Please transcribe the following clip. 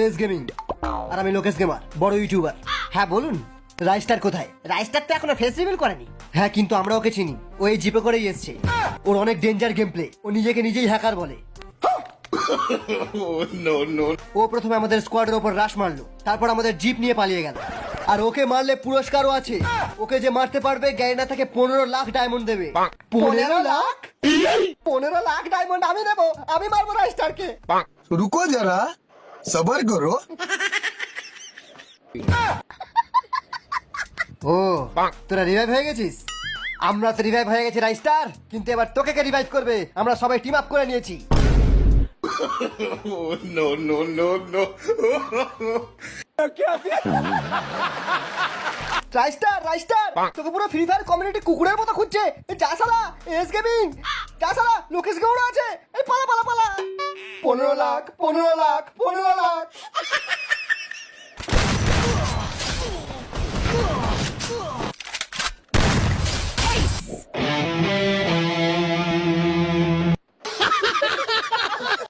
S gaming, আর আমি Lokesh gamer, বড় YouTuber. হ্যাঁ বলুন, রাইস্টার কোথায়? রাইস্টার তো এখনো ফেস রিভিল করেনি। হ্যাঁ, কিন্তু আমরা ওকে চিনি, ও এই জিপে করেই এসছে। ওর অনেক ডেঞ্জার গেম প্লে, ও নিজেকে নিজেই হ্যাকার বলে। ও প্রথমে আমাদের স্কোয়াডের ওপর রাশ মারলো, তারপর আমাদের জিপ নিয়ে পালিয়ে গেল। আর ওকে মারলে পুরস্কারও আছে, ওকে যে মারতে পারবে গ্যারিনা তাকে 15 লাখ ডায়মন্ড দেবে। 15 লাখ? 15 লাখ ডায়মন্ড আমি দেবো? আমি মারবো রাইস্টারকে। रुको जरा सबर करो। ও, তোরা রিভাইভ হয়ে গেছিস? আমরা তো রিভাইভ হয়ে গেছি রাইস্টার, কিন্তু এবার তোকে কে রিভাইভ করবে? আমরা সবাই টিম আপ করে নিয়েছি। রাইস্টার, রাইস্টার, তোকে পুরো ফ্রি ফায়ার কমিউনিটি কুকুরের মতো খুঁজছে। যা শালা, এস গেমিং, যা শালা, লোকেশ গৌড় আছে, এই পালা পালা পালা। 15 লাখ, 15 লাখ, 15 লাখ।